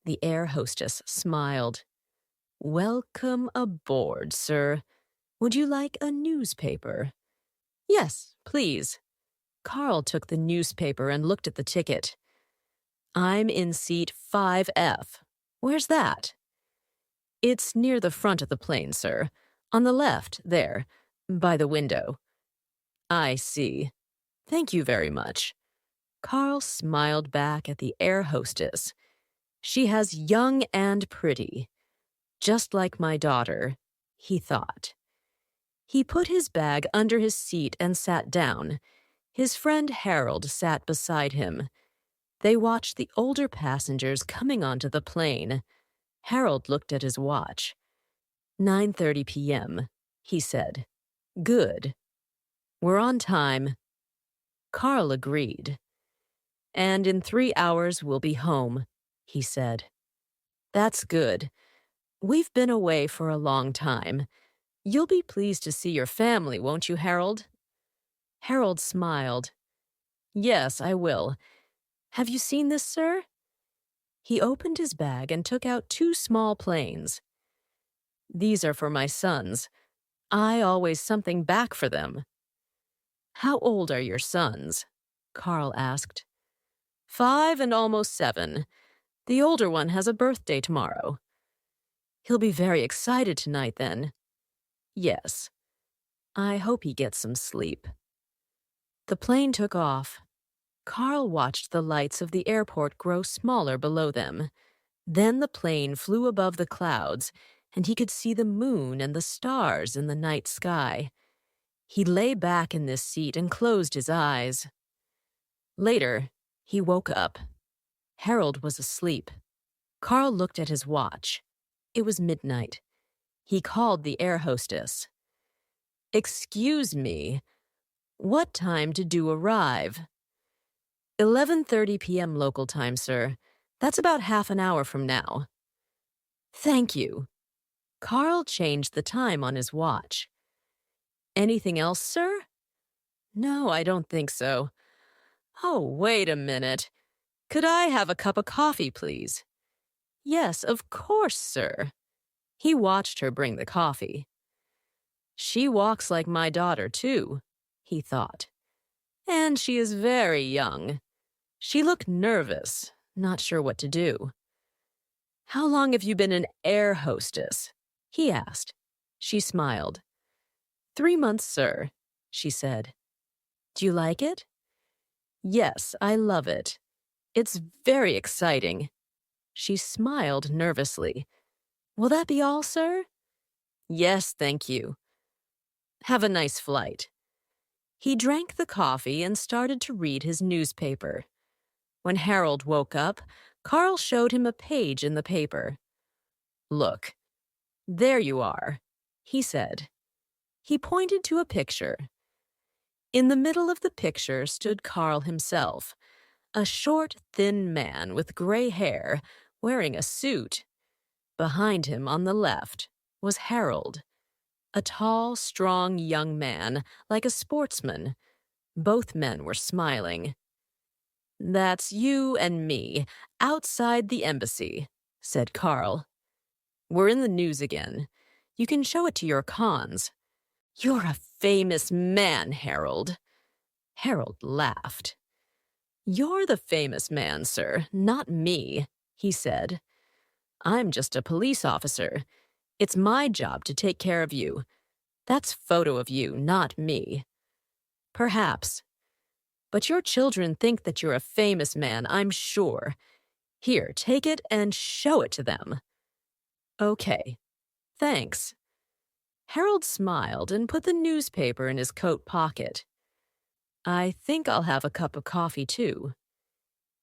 The air hostess smiled. "Welcome aboard, sir. Would you like a newspaper?" "Yes, please." Carl took the newspaper and looked at the ticket. "I'm in seat 5F. Where's that?" "It's near the front of the plane, sir. On the left, there, by the window." "I see. Thank you very much." Carl smiled back at the air hostess. "She has young and pretty. Just like my daughter," he thought. He put his bag under his seat and sat down. His friend Harold sat beside him. They watched the older passengers coming onto the plane. Harold looked at his watch. 9:30 p.m., he said. "Good. We're on time." Carl agreed. "And in 3 hours we'll be home," he said. "That's good. We've been away for a long time. You'll be pleased to see your family, won't you, Harold?" Harold smiled. "Yes, I will. Have you seen this, sir?" He opened his bag and took out 2 small planes. "These are for my sons. I always something back for them." "How old are your sons?" Carl asked. 5 and almost 7. The older one has a birthday tomorrow." "He'll be very excited tonight, then." "Yes. I hope he gets some sleep." The plane took off. Carl watched the lights of the airport grow smaller below them. Then the plane flew above the clouds, and he could see the moon and the stars in the night sky. He lay back in this seat and closed his eyes. Later, he woke up. Harold was asleep. Carl looked at his watch. It was midnight. He called the air hostess. "Excuse me, what time did you arrive?" 11:30 p.m. local time, sir. That's about half an hour from now." "Thank you." Carl changed the time on his watch. "Anything else, sir?" "No, I don't think so." "Oh, wait a minute. Could I have a cup of coffee, please?" "Yes, of course, sir." He watched her bring the coffee. "She walks like my daughter, too," he thought. "And she is very young." She looked nervous, not sure what to do. "How long have you been an air hostess?" he asked. She smiled. 3 months, sir," she said. "Do you like it?" "Yes, I love it. It's very exciting." She smiled nervously. "Will that be all, sir?" "Yes, thank you." "Have a nice flight." He drank the coffee and started to read his newspaper. When Harold woke up, Carl showed him a page in the paper. "Look, there you are," he said. He pointed to a picture. In the middle of the picture stood Carl himself, a short, thin man with gray hair, wearing a suit. Behind him, on the left, was Harold, a tall, strong young man, like a sportsman. Both men were smiling. "That's you and me, outside the embassy," said Carl. "We're in the news again. You can show it to your cons." "You're a famous man, Harold." Harold laughed. "You're the famous man, sir, not me," he said. "I'm just a police officer. It's my job to take care of you. That's photo of you, not me." "Perhaps. But your children think that you're a famous man, I'm sure. Here, take it and show it to them." "Okay. Thanks." Harold smiled and put the newspaper in his coat pocket. "I think I'll have a cup of coffee, too."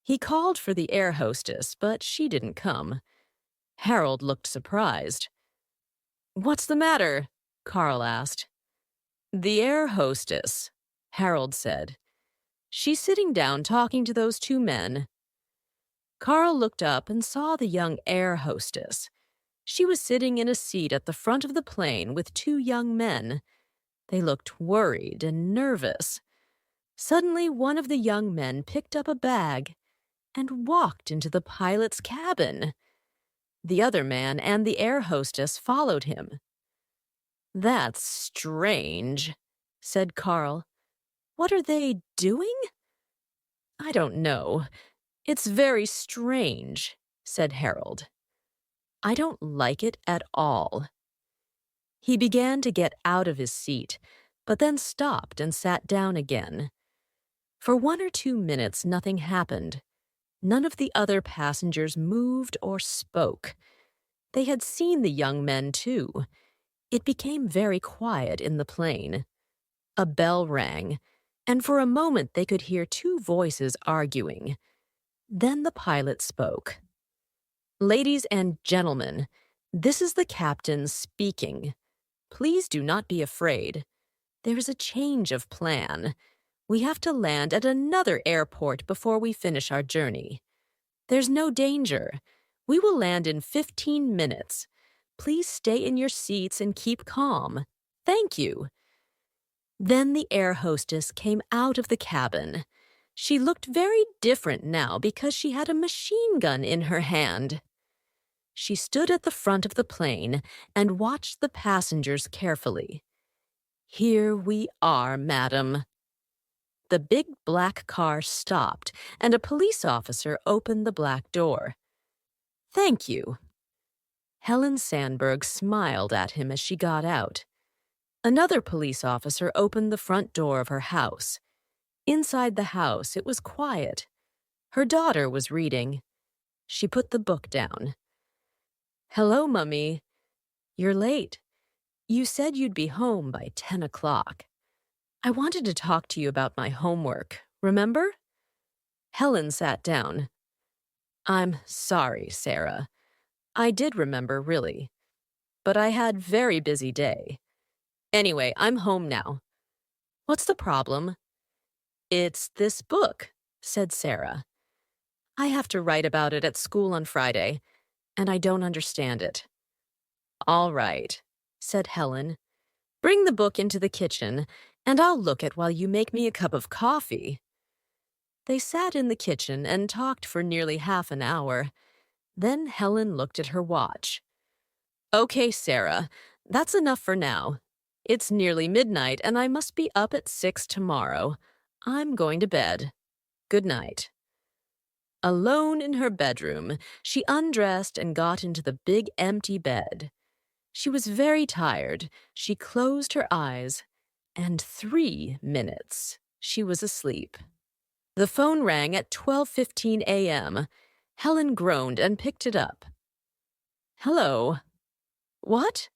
He called for the air hostess, but she didn't come. Harold looked surprised. "What's the matter?" Carl asked. "The air hostess," Harold said. "She's sitting down talking to those 2 men." Carl looked up and saw the young air hostess. She was sitting in a seat at the front of the plane with 2 young men. They looked worried and nervous. Suddenly, one of the young men picked up a bag and walked into the pilot's cabin. The other man and the air hostess followed him. "That's strange," said Carl. "What are they doing?" "I don't know. It's very strange," said Harold. "I don't like it at all." He began to get out of his seat, but then stopped and sat down again. For 1 or 2 minutes, nothing happened. None of the other passengers moved or spoke. They had seen the young men, too. It became very quiet in the plane. A bell rang, and for a moment they could hear 2 voices arguing. Then the pilot spoke. "Ladies and gentlemen, this is the captain speaking. Please do not be afraid. There is a change of plan. We have to land at another airport before we finish our journey. There's no danger. We will land in 15 minutes. Please stay in your seats and keep calm. Thank you." Then the air hostess came out of the cabin. She looked very different now because she had a machine gun in her hand. She stood at the front of the plane and watched the passengers carefully. "Here we are, madam." The big black car stopped, and a police officer opened the black door. "Thank you." Helen Sandberg smiled at him as she got out. Another police officer opened the front door of her house. Inside the house, it was quiet. Her daughter was reading. She put the book down. "Hello, Mummy. You're late. You said you'd be home by 10 o'clock. I wanted to talk to you about my homework, remember?" Helen sat down. "I'm sorry, Sarah. I did remember, really. But I had very busy day. Anyway, I'm home now. What's the problem?" "It's this book," said Sarah. "I have to write about it at school on Friday, and I don't understand it." "All right," said Helen. "Bring the book into the kitchen, and I'll look at while you make me a cup of coffee." They sat in the kitchen and talked for nearly half an hour. Then Helen looked at her watch. "Okay, Sarah, that's enough for now. It's nearly midnight, and I must be up at 6 tomorrow. I'm going to bed. Good night." Alone in her bedroom, she undressed and got into the big empty bed. She was very tired. She closed her eyes, and 3 minutes she was asleep. The phone rang at 12:15 a.m. Helen groaned and picked it up. "Hello." "What?"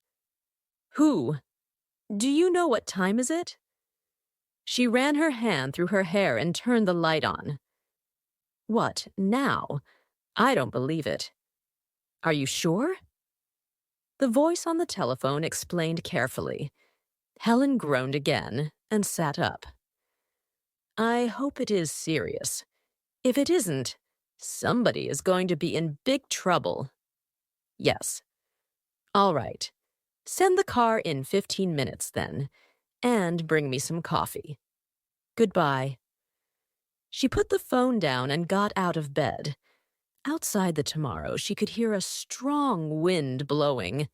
"Who? Do you know what time is it?" She ran her hand through her hair and turned the light on. "What, now? I don't believe it. Are you sure?" The voice on the telephone explained carefully. Helen groaned again and sat up. "I hope it is serious. If it isn't, somebody is going to be in big trouble." "Yes." "All right. Send the car in 15 minutes, then, and bring me some coffee. Goodbye." She put the phone down and got out of bed. Outside the Tomorrow, she could hear a strong wind blowing.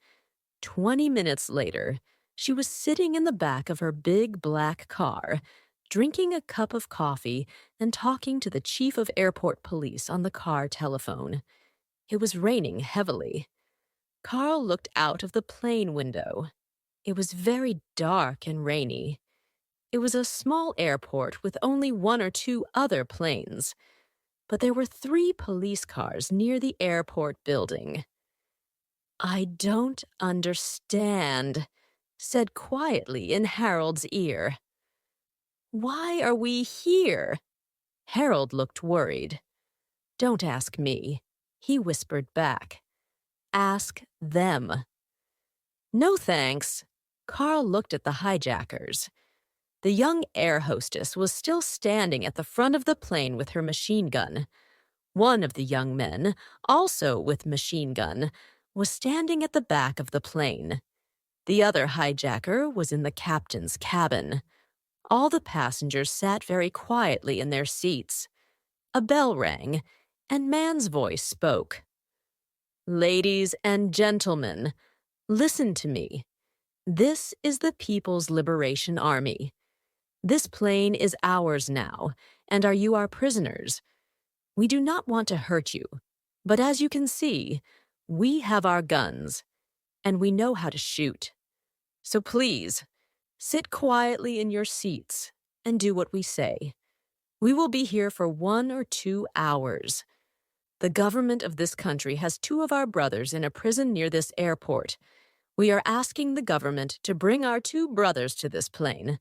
20 minutes later, she was sitting in the back of her big black car, drinking a cup of coffee and talking to the chief of airport police on the car telephone. It was raining heavily. Carl looked out of the plane window. It was very dark and rainy. It was a small airport with only 1 or 2 other planes, but there were 3 police cars near the airport building. "I don't understand," said quietly in Harold's ear. "Why are we here?" Harold looked worried. "Don't ask me," he whispered back. "Ask them." "No thanks." Carl looked at the hijackers. The young air hostess was still standing at the front of the plane with her machine gun. One of the young men, also with machine gun, was standing at the back of the plane. The other hijacker was in the captain's cabin. All the passengers sat very quietly in their seats. A bell rang, and Man's voice spoke. Ladies and gentlemen, listen to me. This is the People's Liberation Army. This plane is ours now, and are you our prisoners? We do not want to hurt you, but as you can see, we have our guns, and we know how to shoot. So please, sit quietly in your seats and do what we say. We will be here for 1 or 2 hours. The government of this country has 2 of our brothers in a prison near this airport. We are asking the government to bring our 2 brothers to this plane.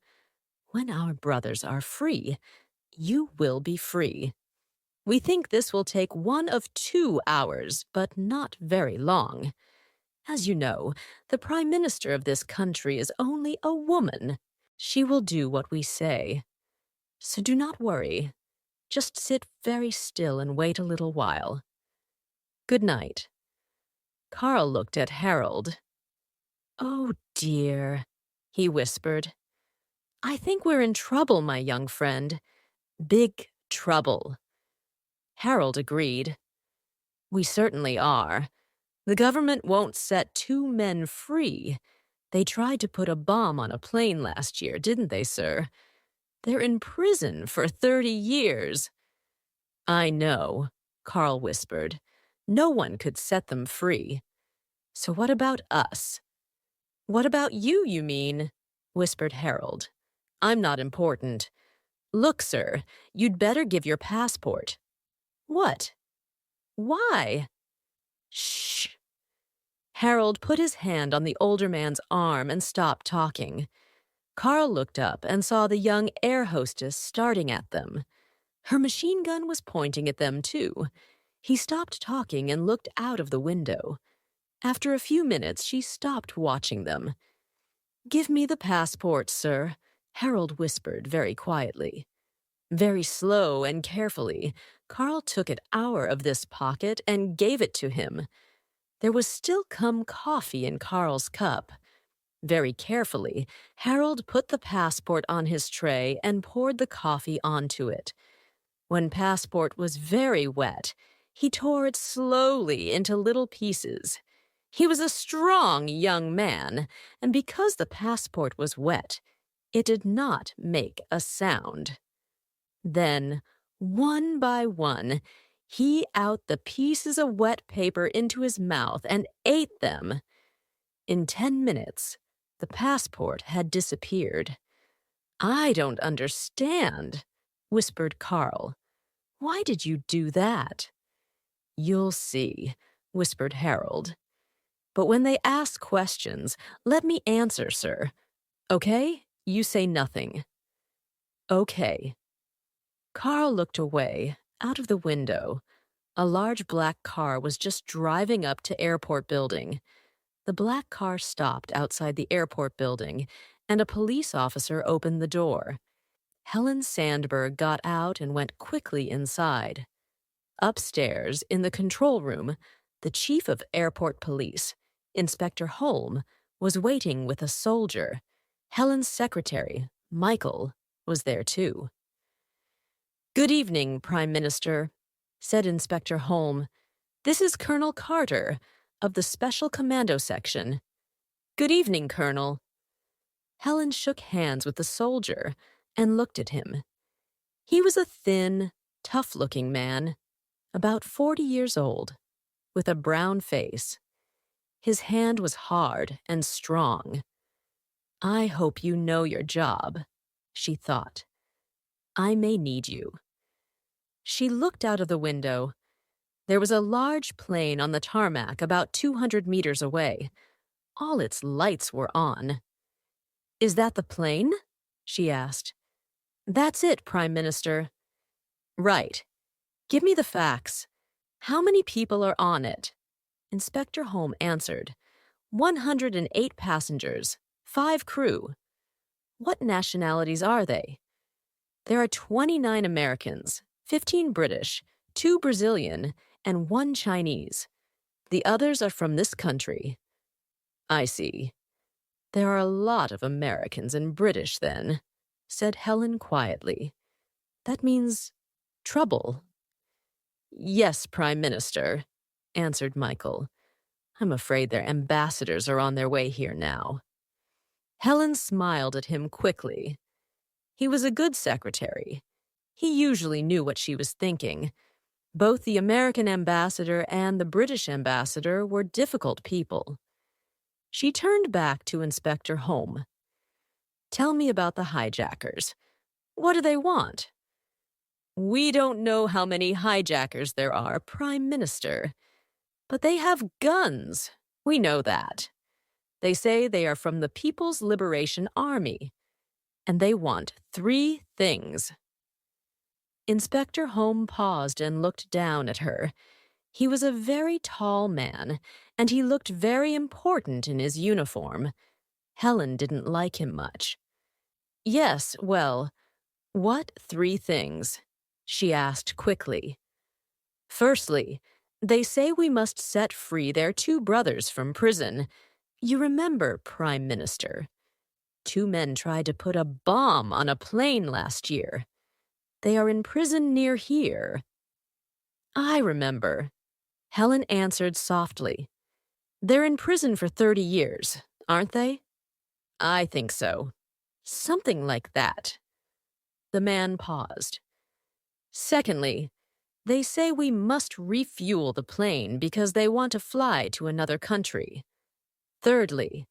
When our brothers are free, you will be free. We think this will take 1 of 2 hours, but not very long. As you know, the Prime Minister of this country is only a woman. She will do what we say. So do not worry. Just sit very still and wait a little while. Good night. Carl looked at Harold. Oh dear, he whispered. I think we're in trouble, my young friend. Big trouble. Harold agreed. We certainly are. The government won't set 2 men free. They tried to put a bomb on a plane last year, didn't they, sir? They're in prison for 30 years. I know, Carl whispered. No one could set them free. So what about us? What about you, you mean? Whispered Harold. I'm not important. Look, sir, you'd better give your passport. What? Why? Shh. Harold put his hand on the older man's arm and stopped talking. Carl looked up and saw the young air hostess starting at them. Her machine gun was pointing at them, too. He stopped talking and looked out of the window. After a few minutes, she stopped watching them. Give me the passport, sir, Harold whispered very quietly. Very slow and carefully, Carl took it out of this pocket and gave it to him. There was still coffee in Carl's cup. Very carefully, Harold put the passport on his tray and poured the coffee onto it. When passport was very wet, he tore it slowly into little pieces. He was a strong young man, and because the passport was wet, it did not make a sound. Then, one by one, he out the pieces of wet paper into his mouth and ate them. In 10 minutes, the passport had disappeared. I don't understand, whispered Carl. Why did you do that? You'll see, whispered Harold. But when they ask questions, let me answer, sir. Okay? You say nothing. Okay. Carl looked away, out of the window. A large black car was just driving up to airport building. The black car stopped outside the airport building, and a police officer opened the door. Helen Sandberg got out and went quickly inside. Upstairs, in the control room, the chief of airport police, Inspector Holm, was waiting with a soldier. Helen's secretary, Michael, was there too. Good evening, Prime Minister, said Inspector Holm. This is Colonel Carter, of the Special Commando Section. Good evening, Colonel. Helen shook hands with the soldier and looked at him. He was a thin, tough-looking man, about 40 years old, with a brown face. His hand was hard and strong. I hope you know your job, she thought. I may need you. She looked out of the window. There was a large plane on the tarmac about 200 meters away. All its lights were on. Is that the plane? She asked. That's it, Prime Minister. Right. Give me the facts. How many people are on it? Inspector Holm answered. 108 passengers, 5 crew. What nationalities are they? There are 29 Americans, 15 British, 2 Brazilian, and 1 Chinese. The others are from this country. I see. There are a lot of Americans and British, then, said Helen quietly. That means trouble. Yes, Prime Minister. answered Michael. "I'm afraid their ambassadors are on their way here now." Helen smiled at him quickly. He was a good secretary. He usually knew what she was thinking. Both the American ambassador and the British ambassador were difficult people. She turned back to Inspector Holm. "Tell me about the hijackers. What do they want?" "We don't know how many hijackers there are, Prime Minister. But they have guns. We know that. They say they are from the People's Liberation Army. And they want 3 things." Inspector Holm paused and looked down at her. He was a very tall man, and he looked very important in his uniform. Helen didn't like him much. "Yes, well, what 3 things?" she asked quickly. "Firstly, they say we must set free their 2 brothers from prison. You remember, Prime Minister. 2 men tried to put a bomb on a plane last year. They are in prison near here." "I remember," Helen answered softly. "They're in prison for 30 years, aren't they?" "I think so. Something like that." The man paused. "Secondly, they say we must refuel the plane because they want to fly to another country. Thirdly,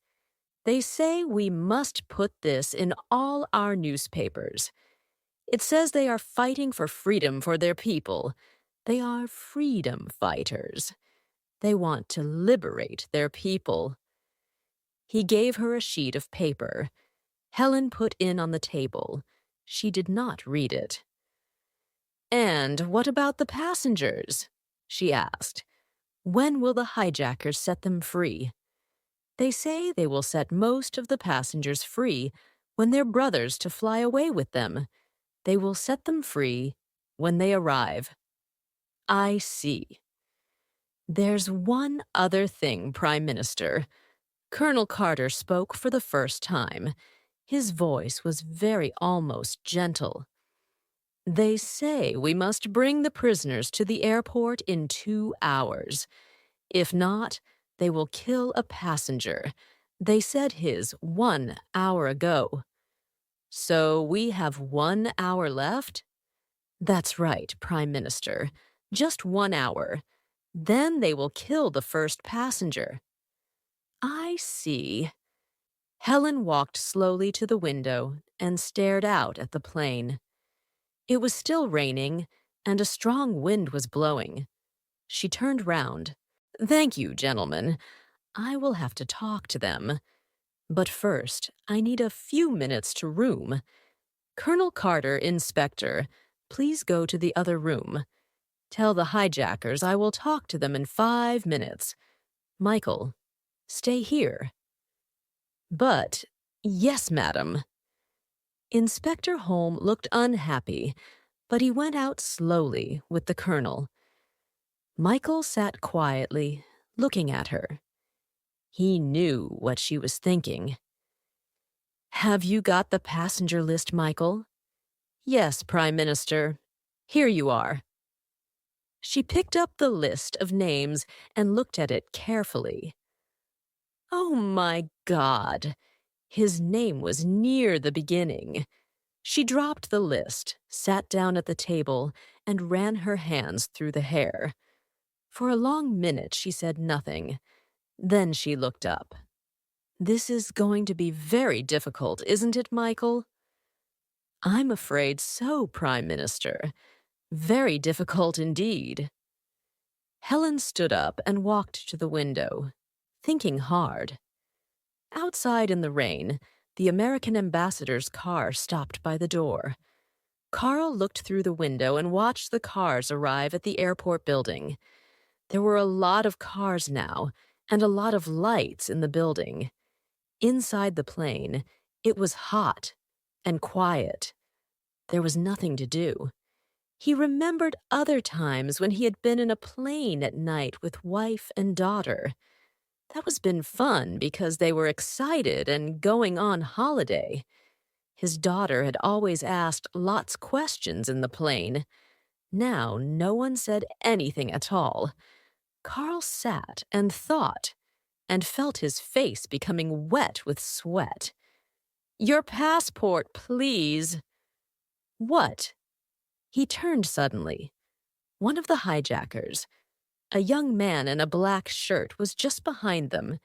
they say we must put this in all our newspapers. It says they are fighting for freedom for their people. They are freedom fighters. They want to liberate their people." He gave her a sheet of paper. Helen put in on the table. She did not read it. "And what about the passengers?" she asked. "When will the hijackers set them free?" "They say they will set most of the passengers free when their brothers to fly away with them. They will set them free when they arrive." "I see." "There's one other thing, Prime Minister." Colonel Carter spoke for the first time. His voice was very almost gentle. "They say we must bring the prisoners to the airport in 2 hours. If not, they will kill a passenger. They said his 1 hour ago." "So we have 1 hour left?" "That's right, Prime Minister. Just 1 hour. Then they will kill the first passenger." "I see." Helen walked slowly to the window and stared out at the plane. It was still raining, and a strong wind was blowing. She turned round. "Thank you, gentlemen. I will have to talk to them. But first, I need a few minutes to room. Colonel Carter, Inspector, please go to the other room. Tell the hijackers I will talk to them in 5 minutes. Michael, stay here." "But, yes, madam." Inspector Holm looked unhappy, but he went out slowly with the colonel. Michael sat quietly, looking at her. He knew what she was thinking. "Have you got the passenger list, Michael?" "Yes, Prime Minister. Here you are." She picked up the list of names and looked at it carefully. Oh my God! His name was near the beginning. She dropped the list, sat down at the table, and ran her hands through the hair. For a long minute she said nothing. Then she looked up. "This is going to be very difficult, isn't it, Michael?" "I'm afraid so, Prime Minister. Very difficult indeed." Helen stood up and walked to the window, thinking hard. Outside in the rain, the American ambassador's car stopped by the door. Carl looked through the window and watched the cars arrive at the airport building. There were a lot of cars now, and a lot of lights in the building. Inside the plane, it was hot and quiet. There was nothing to do. He remembered other times when he had been in a plane at night with wife and daughter. That was been fun because they were excited and going on holiday. His daughter had always asked lots questions in the plane. Now no one said anything at all. Carl sat and thought, and felt his face becoming wet with sweat. "Your passport, please." "What?" He turned suddenly. One of the hijackers, a young man in a black shirt, was just behind them.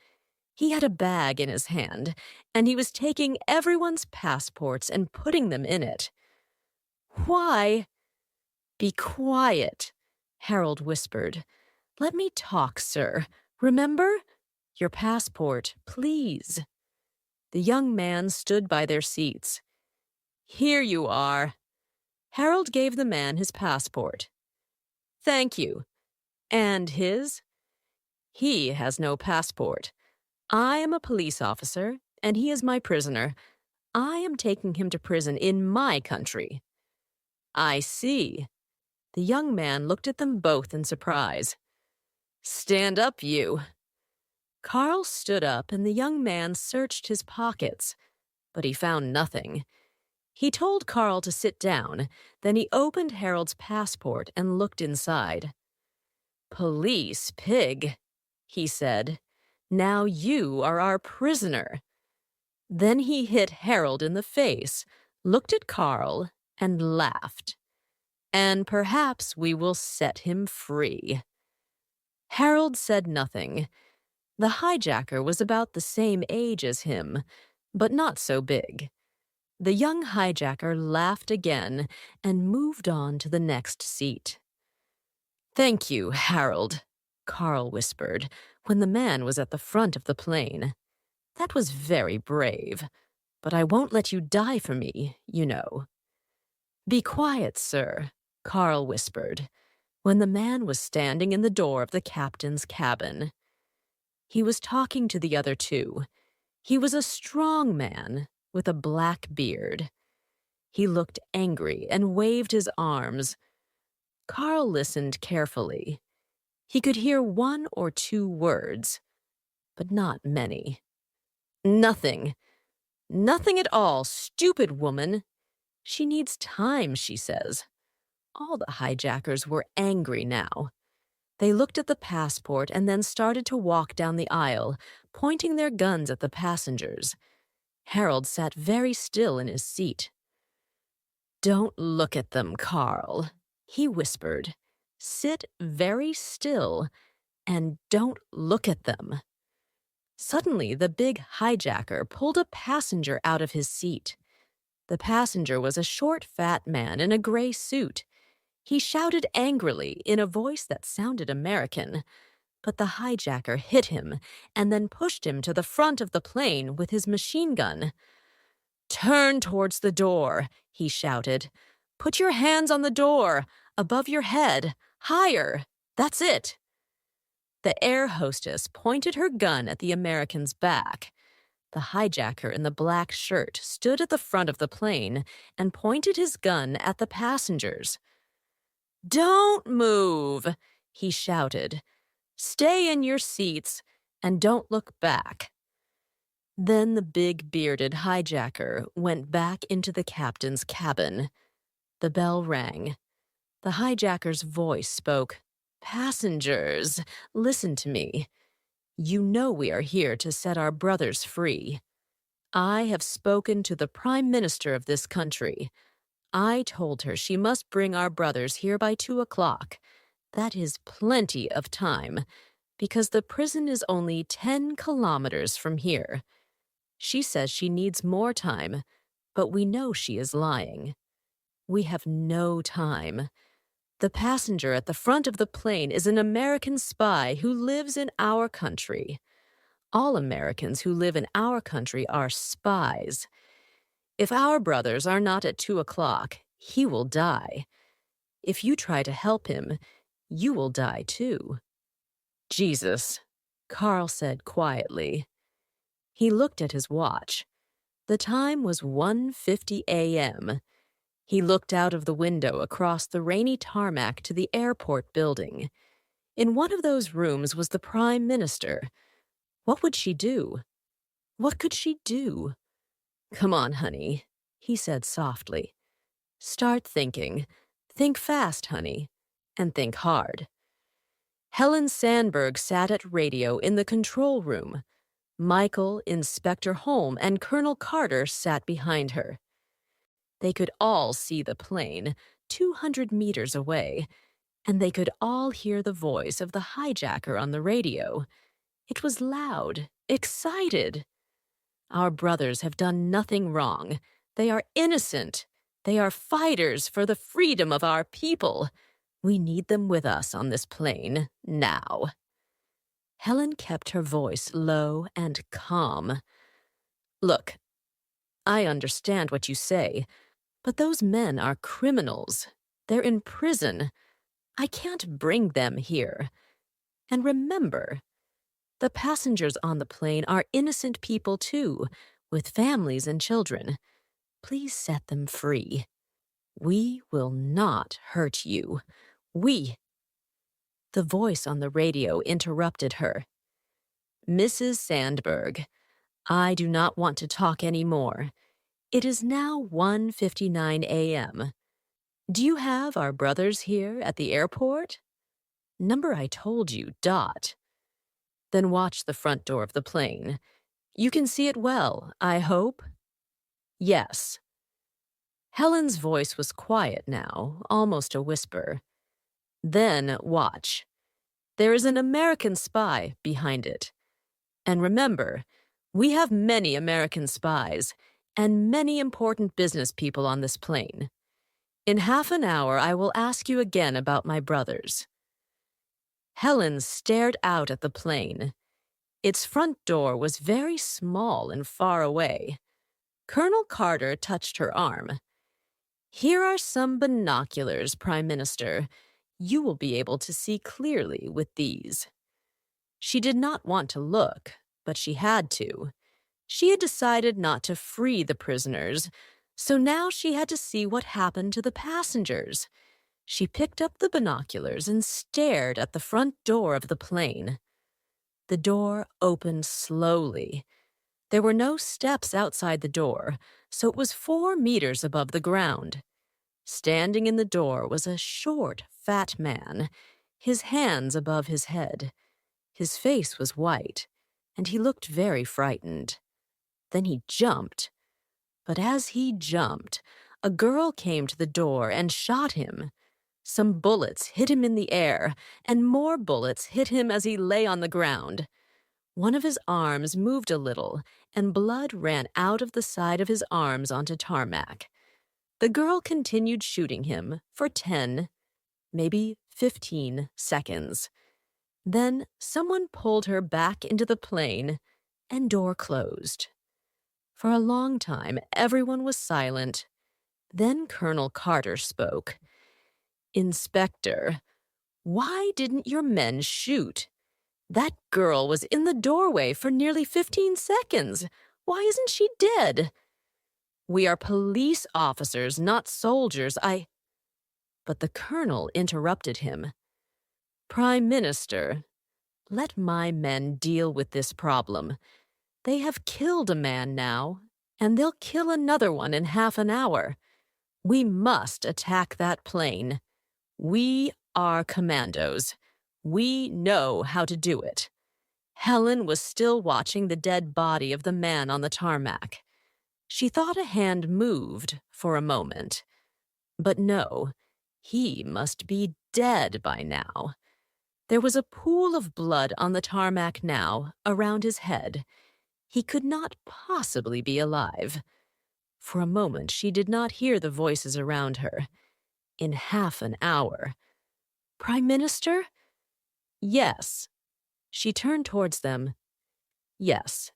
He had a bag in his hand, and he was taking everyone's passports and putting them in it. "Why?" "Be quiet," Harold whispered. "Let me talk, sir. Remember? Your passport, please." The young man stood by their seats. "Here you are." Harold gave the man his passport. "Thank you. And his?" "He has no passport. I am a police officer, and he is my prisoner. I am taking him to prison in my country." "I see." The young man looked at them both in surprise. "Stand up, you." Carl stood up, and the young man searched his pockets, but he found nothing. He told Carl to sit down, then he opened Harold's passport and looked inside. "Police pig," he said. "Now you are our prisoner." Then he hit Harold in the face, looked at Carl, and laughed. "And perhaps we will set him free." Harold said nothing. The hijacker was about the same age as him, but not so big. The young hijacker laughed again and moved on to the next seat. "Thank you, Harold," Carl whispered when the man was at the front of the plane. "That was very brave, but I won't let you die for me, you know." "Be quiet, sir," Carl whispered when the man was standing in the door of the captain's cabin. He was talking to the other two. He was a strong man with a black beard. He looked angry and waved his arms. Carl listened carefully. He could hear one or two words, but not many. "Nothing. Nothing at all, stupid woman. She needs time, she says." All the hijackers were angry now. They looked at the passport and then started to walk down the aisle, pointing their guns at the passengers. Harold sat very still in his seat. "Don't look at them, Carl," he whispered. "Sit very still and don't look at them." Suddenly, the big hijacker pulled a passenger out of his seat. The passenger was a short, fat man in a gray suit. He shouted angrily in a voice that sounded American, but the hijacker hit him and then pushed him to the front of the plane with his machine gun. "Turn towards the door," he shouted. "Put your hands on the door, above your head, higher. That's it." The air hostess pointed her gun at the American's back. The hijacker in the black shirt stood at the front of the plane and pointed his gun at the passengers. "Don't move," he shouted. "Stay in your seats and don't look back." Then the big bearded hijacker went back into the captain's cabin. The bell rang. The hijacker's voice spoke. "Passengers, listen to me. You know we are here to set our brothers free. I have spoken to the Prime Minister of this country. I told her she must bring our brothers here by 2 o'clock. That is plenty of time, because the prison is only 10 kilometers from here. She says she needs more time, but we know she is lying. We have no time. The passenger at the front of the plane is an American spy who lives in our country. All Americans who live in our country are spies. If our brothers are not at 2 o'clock, he will die. If you try to help him, you will die too." "Jesus," Carl said quietly. He looked at his watch. The time was 1:50 a.m. He looked out of the window across the rainy tarmac to the airport building. In one of those rooms was the Prime Minister. What would she do? What could she do? "Come on, honey," he said softly. "Start thinking. Think fast, honey, and think hard." Helen Sandberg sat at radio in the control room. Michael, Inspector Holm, and Colonel Carter sat behind her. They could all see the plane, 200 meters away, and they could all hear the voice of the hijacker on the radio. It was loud, excited. Our brothers have done nothing wrong. They are innocent. They are fighters for the freedom of our people. We need them with us on this plane, now. Helen kept her voice low and calm. Look, I understand what you say, but those men are criminals. They're in prison. I can't bring them here. And remember, the passengers on the plane are innocent people too, with families and children. Please set them free. We will not hurt you. The voice on the radio interrupted her. Mrs. Sandberg, I do not want to talk any more. It is now 1:59 a.m. Do you have our brothers here at the airport? Number I told you, dot. Then watch the front door of the plane. You can see it well, I hope? Yes. Helen's voice was quiet now, almost a whisper. Then watch. There is an American spy behind it. And remember, we have many American spies and many important business people on this plane. In half an hour, I will ask you again about my brothers. Helen stared out at the plane. Its front door was very small and far away. Colonel Carter touched her arm. Here are some binoculars, Prime Minister. You will be able to see clearly with these. She did not want to look, but she had to. She had decided not to free the prisoners, so now she had to see what happened to the passengers. She picked up the binoculars and stared at the front door of the plane. The door opened slowly. There were no steps outside the door, so it was 4 meters above the ground. Standing in the door was a short, fat man, his hands above his head. His face was white, and he looked very frightened. Then he jumped. But as he jumped, a girl came to the door and shot him. Some bullets hit him in the air, and more bullets hit him as he lay on the ground. One of his arms moved a little, and blood ran out of the side of his arms onto tarmac. The girl continued shooting him for 10, maybe 15 seconds. Then someone pulled her back into the plane, and door closed. For a long time, everyone was silent. Then Colonel Carter spoke. Inspector, why didn't your men shoot? That girl was in the doorway for nearly 15 seconds. Why isn't she dead? We are police officers, not soldiers. But the colonel interrupted him. Prime Minister, let my men deal with this problem. They have killed a man now, and they'll kill another one in half an hour. We must attack that plane. We are commandos. We know how to do it. Helen was still watching the dead body of the man on the tarmac. She thought a hand moved for a moment. But no, he must be dead by now. There was a pool of blood on the tarmac now, around his head. He could not possibly be alive. For a moment, she did not hear the voices around her. In half an hour. Prime Minister? Yes. She turned towards them. Yes.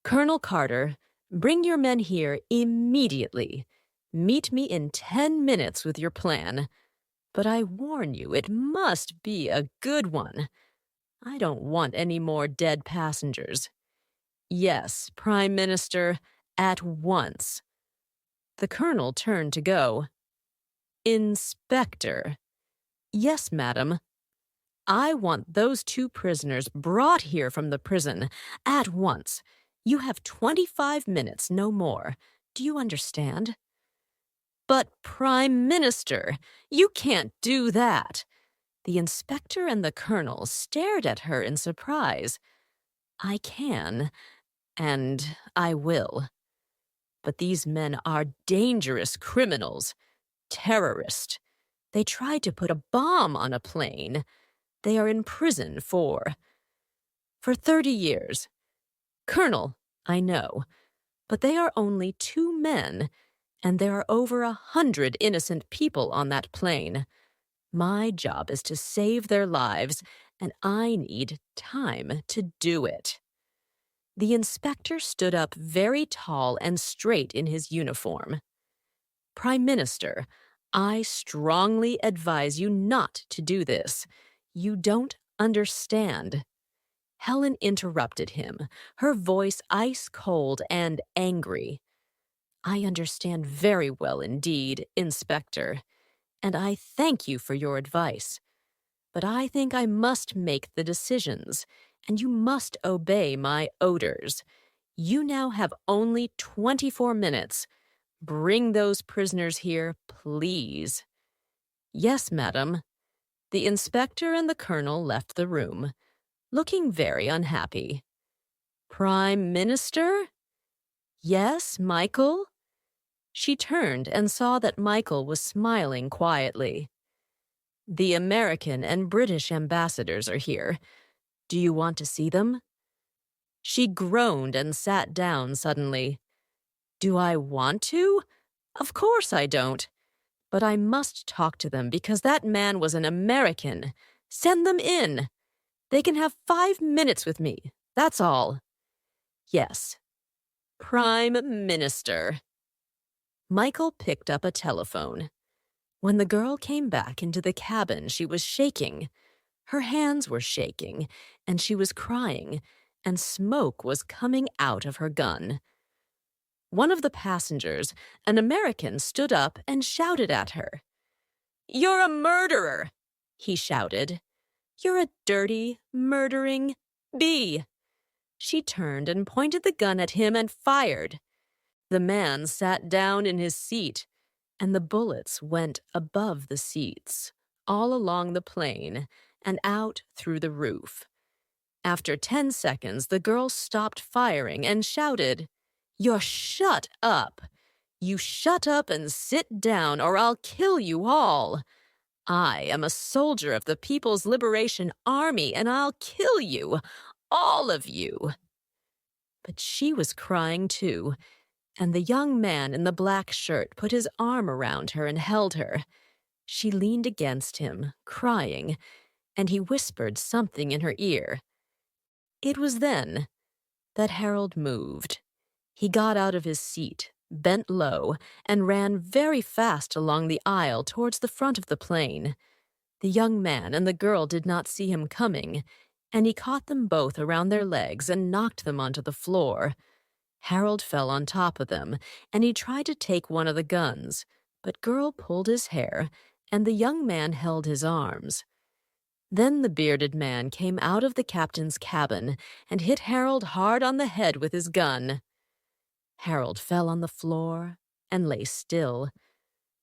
Colonel Carter, bring your men here immediately. Meet me in 10 minutes with your plan. But I warn you, it must be a good one. I don't want any more dead passengers. Yes, Prime Minister, at once. The colonel turned to go. Inspector. Yes, madam. I want those 2 prisoners brought here from the prison at once. You have 25 minutes, no more. Do you understand? But, Prime Minister, you can't do that. The inspector and the colonel stared at her in surprise. I can, and I will. But these men are dangerous criminals, terrorists. They tried to put a bomb on a plane. They are in prison for 30 years. Colonel, I know, but they are only 2 men, and there are over 100 innocent people on that plane. My job is to save their lives, and I need time to do it. The inspector stood up very tall and straight in his uniform. Prime Minister, I strongly advise you not to do this. You don't understand. Helen interrupted him, her voice ice-cold and angry. I understand very well indeed, Inspector, and I thank you for your advice. But I think I must make the decisions, and you must obey my orders. You now have only 24 minutes. Bring those prisoners here, please. Yes, madam. The inspector and the colonel left the room, looking very unhappy. Prime Minister? Yes, Michael? She turned and saw that Michael was smiling quietly. The American and British ambassadors are here. Do you want to see them? She groaned and sat down suddenly. Do I want to? Of course I don't. But I must talk to them because that man was an American. Send them in. They can have 5 minutes with me. That's all. Yes. Prime Minister. Michael picked up a telephone. When the girl came back into the cabin, she was shaking. Her hands were shaking, and she was crying, and smoke was coming out of her gun. One of the passengers, an American, stood up and shouted at her. You're a murderer, he shouted. You're a dirty, murdering bee. She turned and pointed the gun at him and fired. The man sat down in his seat, and the bullets went above the seats, all along the plane, and out through the roof. After 10 seconds, the girl stopped firing and shouted, You're shut up. You shut up and sit down, or I'll kill you all. I am a soldier of the People's Liberation Army, and I'll kill you, all of you. But she was crying too, and the young man in the black shirt put his arm around her and held her. She leaned against him, crying, and he whispered something in her ear. It was then that Harold moved. He got out of his seat, bent low, and ran very fast along the aisle towards the front of the plane. The young man and the girl did not see him coming, and he caught them both around their legs and knocked them onto the floor. Harold fell on top of them, and he tried to take one of the guns, but girl pulled his hair, and the young man held his arms. Then the bearded man came out of the captain's cabin and hit Harold hard on the head with his gun. Harold fell on the floor and lay still.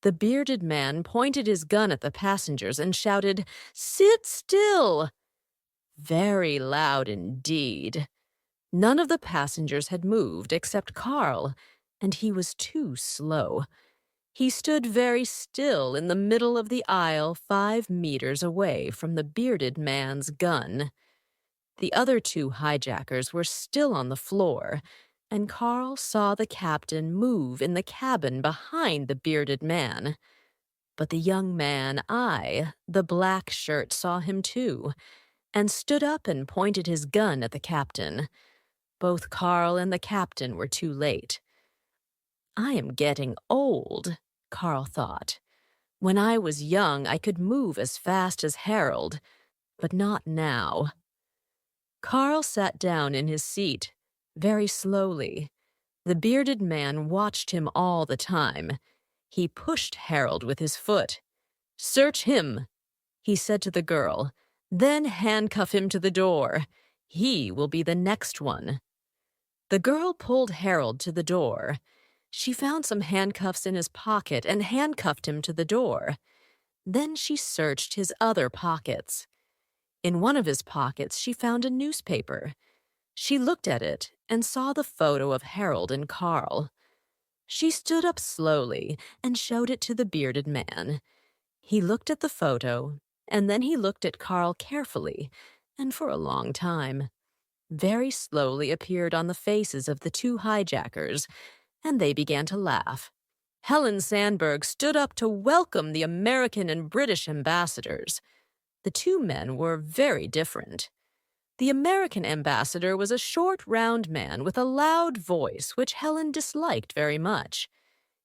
The bearded man pointed his gun at the passengers and shouted, Sit still! Very loud indeed. None of the passengers had moved except Carl, and he was too slow. He stood very still in the middle of the aisle 5 meters away from the bearded man's gun. The other 2 hijackers were still on the floor, and Carl saw the captain move in the cabin behind the bearded man. But the young man, the black shirt, saw him too, and stood up and pointed his gun at the captain. Both Carl and the captain were too late. I am getting old, Carl thought. When I was young, I could move as fast as Harold, but not now. Carl sat down in his seat, very slowly. The bearded man watched him all the time. He pushed Harold with his foot. Search him, he said to the girl. Then handcuff him to the door. He will be the next one. The girl pulled Harold to the door. She found some handcuffs in his pocket and handcuffed him to the door. Then she searched his other pockets. In one of his pockets, she found a newspaper. She looked at it and saw the photo of Harold and Carl. She stood up slowly and showed it to the bearded man. He looked at the photo, and then he looked at Carl carefully, and for a long time. Very slowly appeared on the faces of the two hijackers, and they began to laugh. Helen Sandberg stood up to welcome the American and British ambassadors. The two men were very different. The American ambassador was a short, round man with a loud voice which Helen disliked very much.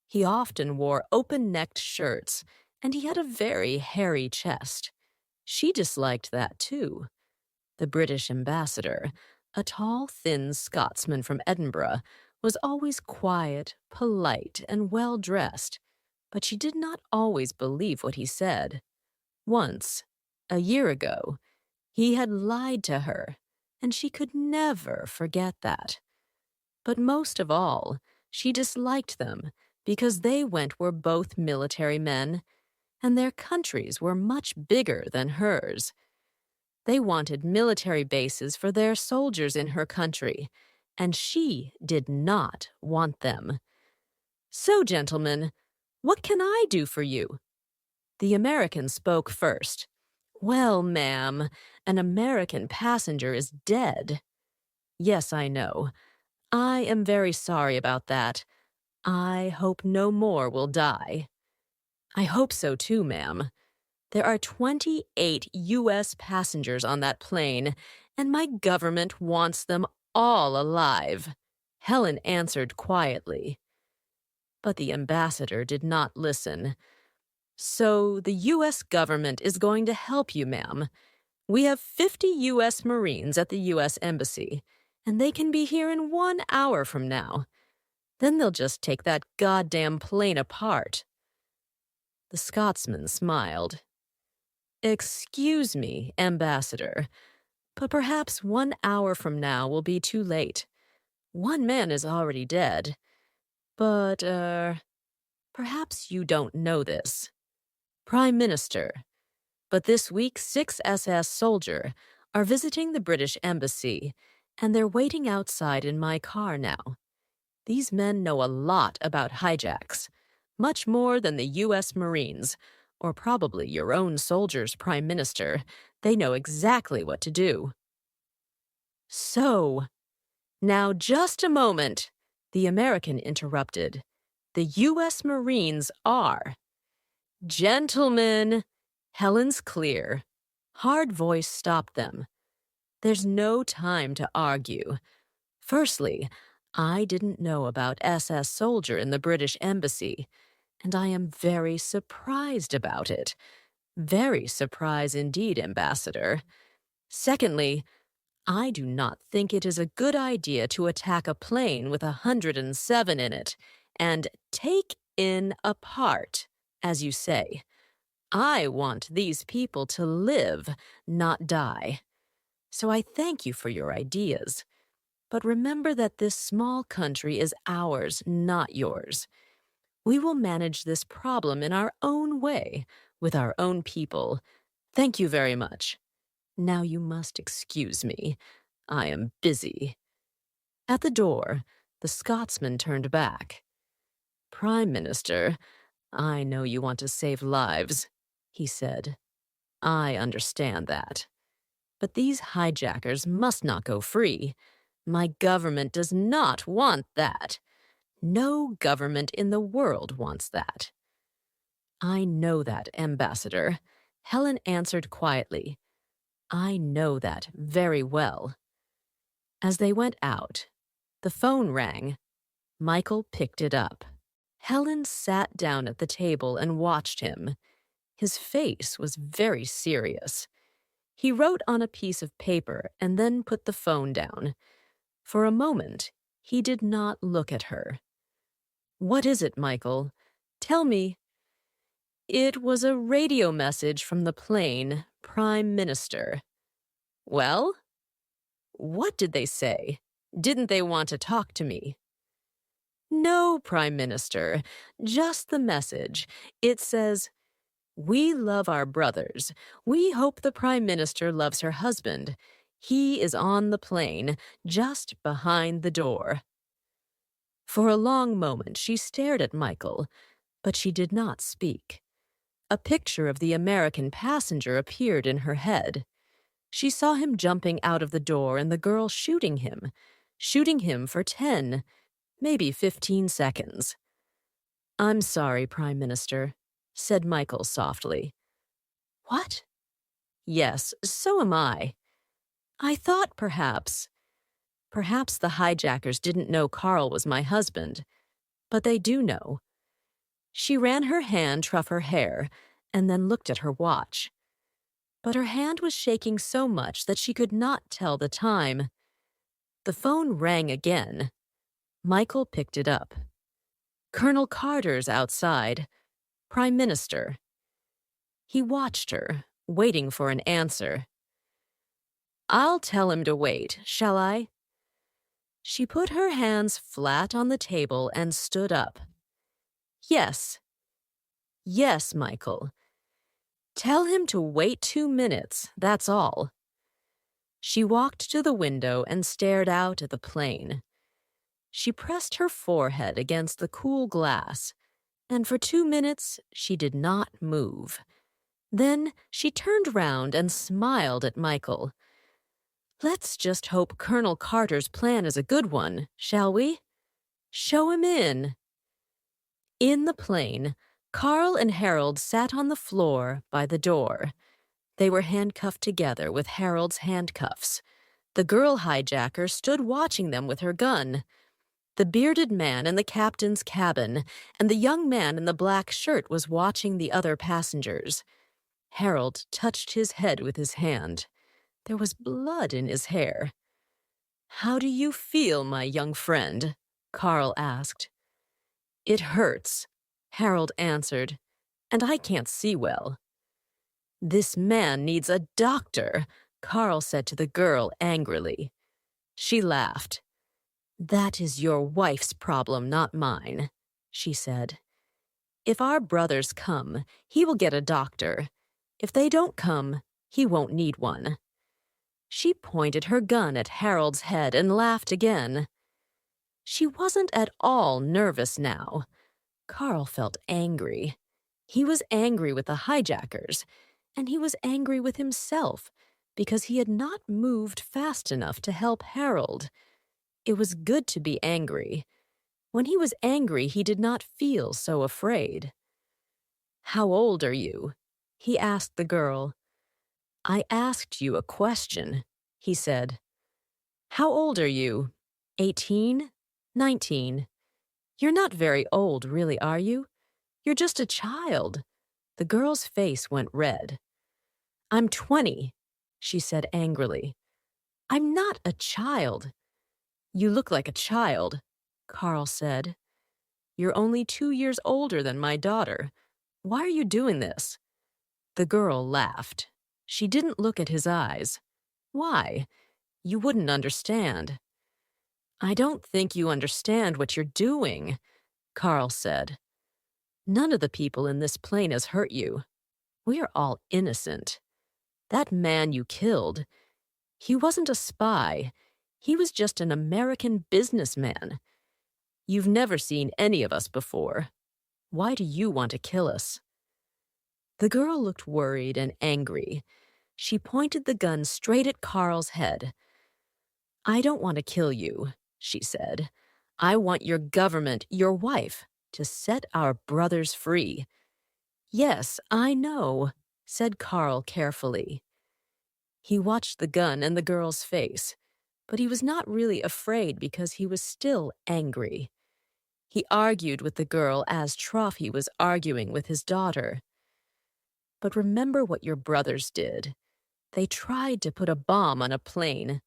He often wore open-necked shirts, and he had a very hairy chest. She disliked that too. The British ambassador, a tall, thin Scotsman from Edinburgh, was always quiet, polite, and well-dressed, but she did not always believe what he said. Once, a year ago, he had lied to her, and she could never forget that. But most of all, she disliked them because they were both military men, and their countries were much bigger than hers. They wanted military bases for their soldiers in her country, and she did not want them. "So, gentlemen, what can I do for you?" The American spoke first. "Well, ma'am, an American passenger is dead." "Yes, I know. I am very sorry about that. I hope no more will die." "I hope so too, ma'am. There are 28 U.S. passengers on that plane, and my government wants them all alive," Helen answered quietly. But the ambassador did not listen. "So the U.S. government is going to help you, ma'am. We have 50 U.S. Marines at the U.S. Embassy, and they can be here in 1 hour from now. Then they'll just take that goddamn plane apart." The Scotsman smiled. "Excuse me, Ambassador, but perhaps 1 hour from now will be too late. One man is already dead. But, perhaps you don't know this. Prime Minister, but this week 6 SS soldiers are visiting the British Embassy, and they're waiting outside in my car now. These men know a lot about hijacks, much more than the U.S. Marines, or probably your own soldiers, Prime Minister. They know exactly what to do." "So, now just a moment," the American interrupted. "The U.S. Marines are—" "Gentlemen," Helen's clear, hard voice stopped them. "There's no time to argue. Firstly, I didn't know about SS soldier in the British Embassy, and I am very surprised about it. Very surprised indeed, Ambassador. Secondly, I do not think it is a good idea to attack a plane with 107 in it and take in apart, as you say. I want these people to live, not die. So I thank you for your ideas. But remember that this small country is ours, not yours. We will manage this problem in our own way, with our own people. Thank you very much. Now you must excuse me. I am busy." At the door, the Scotsman turned back. "Prime Minister, I know you want to save lives," he said. "I understand that. But these hijackers must not go free. My government does not want that. No government in the world wants that." "I know that, Ambassador," Helen answered quietly. "I know that very well." As they went out, the phone rang. Michael picked it up. Helen sat down at the table and watched him. His face was very serious. He wrote on a piece of paper and then put the phone down. For a moment, he did not look at her. "What is it, Michael? Tell me." "It was a radio message from the plane, Prime Minister." "Well? What did they say? Didn't they want to talk to me?" "No, Prime Minister, just the message. It says, We love our brothers. We hope the Prime Minister loves her husband. He is on the plane, just behind the door. For a long moment she stared at Michael, but she did not speak. A picture of the American passenger appeared in her head. She saw him jumping out of the door and the girl shooting him for 10, maybe 15 seconds. "I'm sorry, Prime Minister," said Michael softly. "What?" "Yes, so am I. I thought perhaps the hijackers didn't know Carl was my husband, but they do know." She ran her hand through her hair and then looked at her watch. But her hand was shaking so much that she could not tell the time. The phone rang again. Michael picked it up. "Colonel Carter's outside. Prime Minister." He watched her, waiting for an answer. "I'll tell him to wait, shall I?" She put her hands flat on the table and stood up. "Yes. Yes, Michael. Tell him to wait 2 minutes, that's all." She walked to the window and stared out at the plane. She pressed her forehead against the cool glass, and for 2 minutes she did not move. Then she turned round and smiled at Michael. "Let's just hope Colonel Carter's plan is a good one, shall we? Show him in." In the plane, Carl and Harold sat on the floor by the door. They were handcuffed together with Harold's handcuffs. The girl hijacker stood watching them with her gun. The bearded man in the captain's cabin and the young man in the black shirt was watching the other passengers. Harold touched his head with his hand. There was blood in his hair. "How do you feel, my young friend?" Carl asked. "It hurts," Harold answered, "and I can't see well." "This man needs a doctor," Carl said to the girl angrily. She laughed. "That is your wife's problem, not mine," she said. "If our brothers come, he will get a doctor. If they don't come, he won't need one." She pointed her gun at Harold's head and laughed again. She wasn't at all nervous now. Carl felt angry. He was angry with the hijackers, and he was angry with himself because he had not moved fast enough to help Harold. It was good to be angry. When he was angry, he did not feel so afraid. "How old are you?" he asked the girl. "I asked you a question," he said. "How old are you? 18? 19? You're not very old, really, are you? You're just a child." The girl's face went red. "I'm 20, she said angrily. "I'm not a child." "You look like a child," Carl said. "You're only 2 years older than my daughter. Why are you doing this?" The girl laughed. She didn't look at his eyes. "Why? You wouldn't understand." "I don't think you understand what you're doing," Carl said. "None of the people in this plane has hurt you. We are all innocent. That man you killed, he wasn't a spy. He was just an American businessman. You've never seen any of us before. Why do you want to kill us?" The girl looked worried and angry. She pointed the gun straight at Carl's head. "I don't want to kill you," she said. "I want your government, your wife, to set our brothers free." "Yes, I know," said Carl carefully. He watched the gun and the girl's face, but he was not really afraid because he was still angry. He argued with the girl as Trophy was arguing with his daughter. "But remember what your brothers did. They tried to put a bomb on a plane.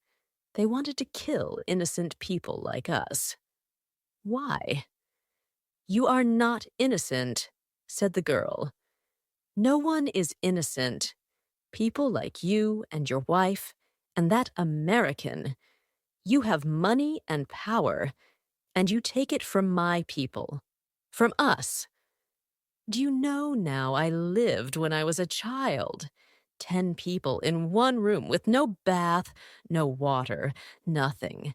They wanted to kill innocent people like us. Why?" "You are not innocent," said the girl. "No one is innocent. People like you and your wife and that American. You have money and power, and you take it from my people, from us. Do you know now I lived when I was a child? 10 people in one room with no bath, no water, nothing.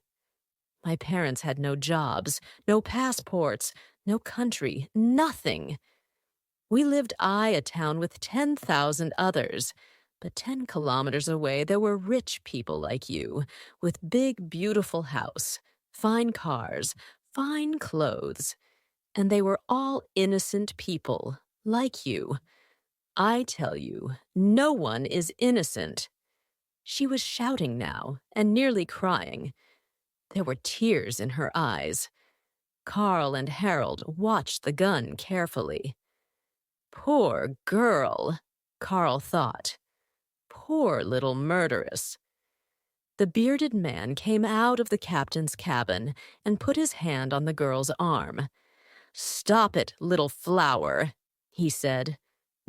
My parents had no jobs, no passports, no country, nothing. We lived a town with 10,000 others. But 10 kilometers away, there were rich people like you, with big, beautiful house, fine cars, fine clothes. And they were all innocent people, like you. I tell you, no one is innocent. She was shouting now, and nearly crying. There were tears in her eyes. Carl and Harold watched the gun carefully. Poor girl, Carl thought. Poor little murderess. The bearded man came out of the captain's cabin and put his hand on the girl's arm. "Stop it, little flower," he said.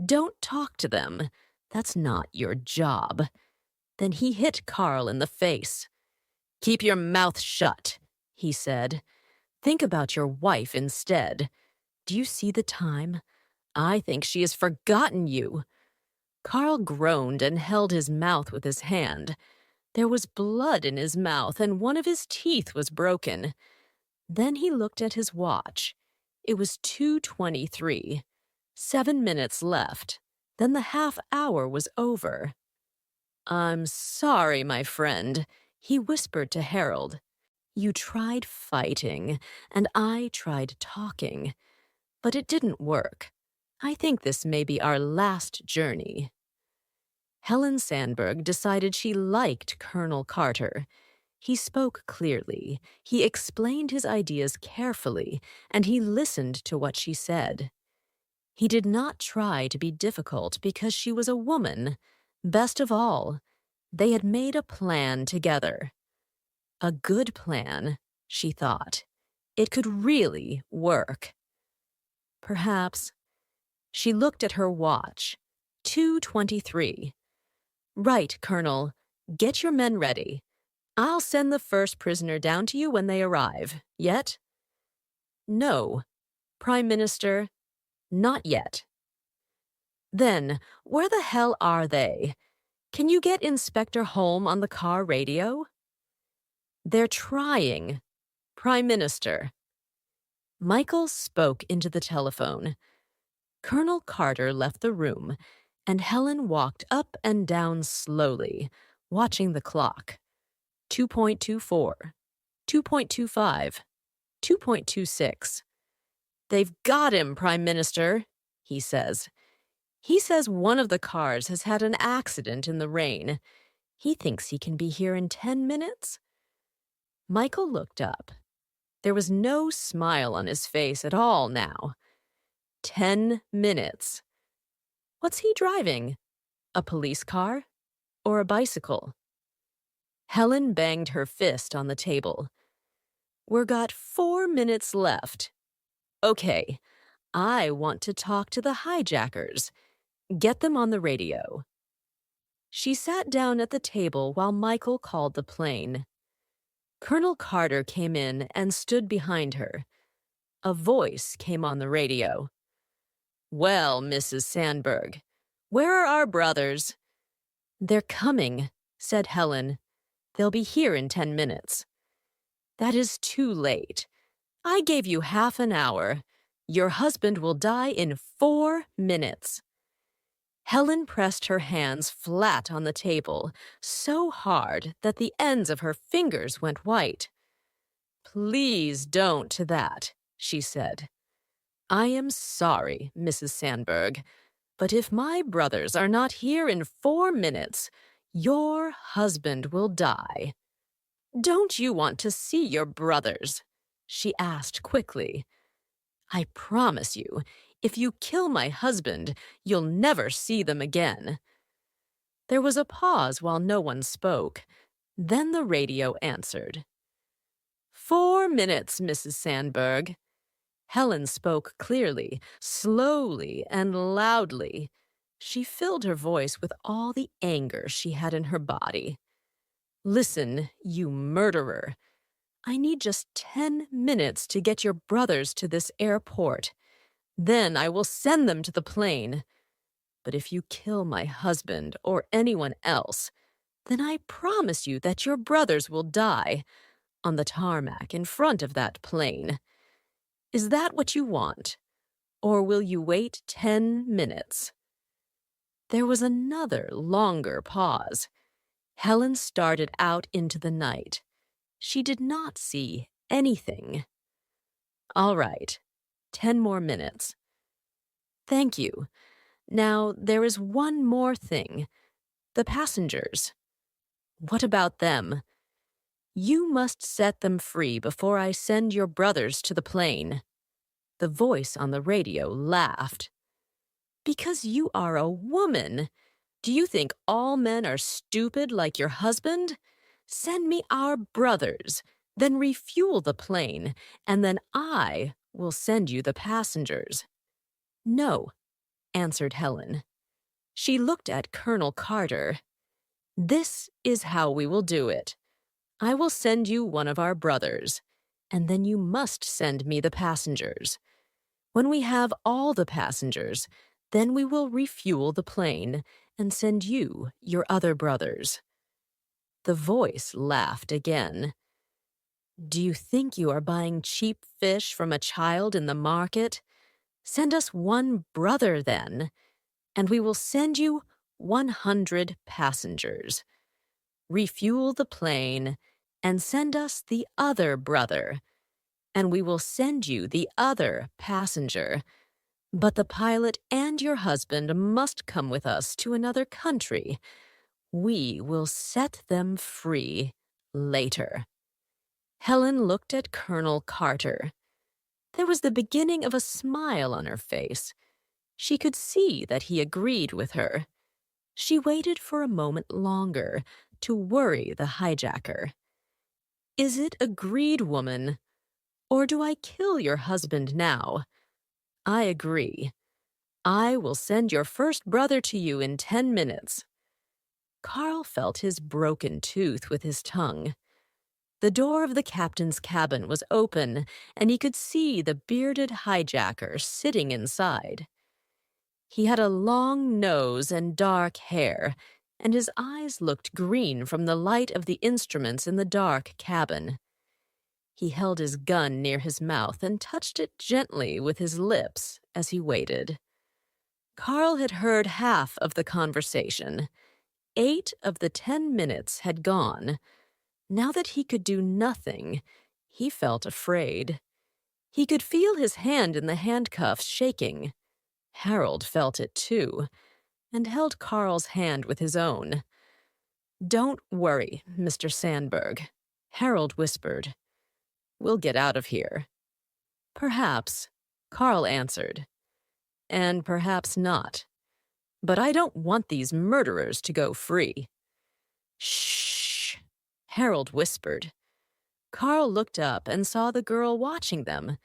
"Don't talk to them. That's not your job." Then he hit Carl in the face. "Keep your mouth shut," he said. "Think about your wife instead. Do you see the time? I think she has forgotten you." Carl groaned and held his mouth with his hand. There was blood in his mouth, and one of his teeth was broken. Then he looked at his watch. It was 2:23. 7 minutes left. Then the half hour was over. "I'm sorry, my friend," he whispered to Harold. "You tried fighting, and I tried talking. But it didn't work. I think this may be our last journey." Helen Sandberg decided she liked Colonel Carter. He spoke clearly, he explained his ideas carefully, and he listened to what she said. He did not try to be difficult because she was a woman. Best of all, they had made a plan together. A good plan, she thought. It could really work. Perhaps. She looked at her watch. 2:23. "Right, Colonel. Get your men ready. I'll send the first prisoner down to you when they arrive. Yet?" "No, Prime Minister, not yet." "Then, where the hell are they? Can you get Inspector Holm on the car radio?" "They're trying, Prime Minister." Michael spoke into the telephone. Colonel Carter left the room, and Helen walked up and down slowly, watching the clock. 2.24, 2.25, 2.26. "They've got him, Prime Minister," he says. "He says one of the cars has had an accident in the rain. He thinks he can be here in 10 minutes. Michael looked up. There was no smile on his face at all now. 10 minutes. What's he driving? A police car? Or a bicycle? Helen banged her fist on the table. "We're got 4 minutes left. Okay, I want to talk to the hijackers. Get them on the radio." She sat down at the table while Michael called the plane. Colonel Carter came in and stood behind her. A voice came on the radio. "Well, Mrs. Sandberg, where are our brothers?" "They're coming," said Helen. "They'll be here in 10 minutes. "That is too late. I gave you half an hour. Your husband will die in 4 minutes." Helen pressed her hands flat on the table, so hard that the ends of her fingers went white. "Please don't that," she said. "I am sorry, Mrs. Sandberg, but if my brothers are not here in 4 minutes, your husband will die." "Don't you want to see your brothers?" she asked quickly. "I promise you, if you kill my husband, you'll never see them again." There was a pause while no one spoke. Then the radio answered. 4 minutes, Mrs. Sandberg." Helen spoke clearly, slowly, and loudly. She filled her voice with all the anger she had in her body. "Listen, you murderer. I need just 10 minutes to get your brothers to this airport. Then I will send them to the plane. But if you kill my husband or anyone else, then I promise you that your brothers will die on the tarmac in front of that plane. Is that what you want? Or will you wait 10 minutes? There was another longer pause. Helen started out into the night. She did not see anything. All right, 10 more minutes. Thank you. Now, there is one more thing. The passengers. What about them? You must set them free before I send your brothers to the plane. The voice on the radio laughed. Because you are a woman. Do you think all men are stupid like your husband? Send me our brothers, then refuel the plane, and then I will send you the passengers. No, answered Helen. She looked at Colonel Carter. This is how we will do it. I will send you one of our brothers, and then you must send me the passengers. When we have all the passengers, then we will refuel the plane and send you your other brothers. The voice laughed again. Do you think you are buying cheap fish from a child in the market? Send us one brother then, and we will send you 100 passengers. Refuel the plane and send us the other brother, and we will send you the other passenger. But the pilot and your husband must come with us to another country. We will set them free later. Helen looked at Colonel Carter. There was the beginning of a smile on her face. She could see that he agreed with her. She waited for a moment longer to worry the hijacker. Is it agreed, woman? Or do I kill your husband now? I agree. I will send your first brother to you in 10 minutes. Carl felt his broken tooth with his tongue. The door of the captain's cabin was open, and he could see the bearded hijacker sitting inside. He had a long nose and dark hair, and his eyes looked green from the light of the instruments in the dark cabin. He held his gun near his mouth and touched it gently with his lips as he waited. Carl had heard half of the conversation. 8 of the 10 minutes had gone. Now that he could do nothing, he felt afraid. He could feel his hand in the handcuffs shaking. Harold felt it too, and held Carl's hand with his own. Don't worry, Mr. Sandberg, Harold whispered. We'll get out of here. Perhaps, Carl answered. And perhaps not. But I don't want these murderers to go free. Shh, Harold whispered. Carl looked up and saw the girl watching them.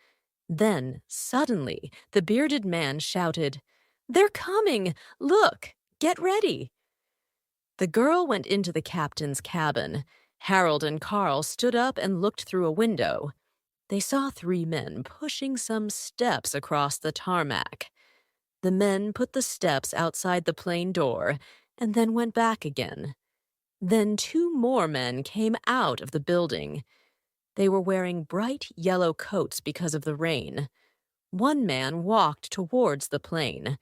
Then, suddenly, the bearded man shouted, They're coming! Look! Get ready! The girl went into the captain's cabin. Harold and Carl stood up and looked through a window. They saw 3 men pushing some steps across the tarmac. The men put the steps outside the plane door and then went back again. Then 2 more men came out of the building. They were wearing bright yellow coats because of the rain. One man walked towards the plane.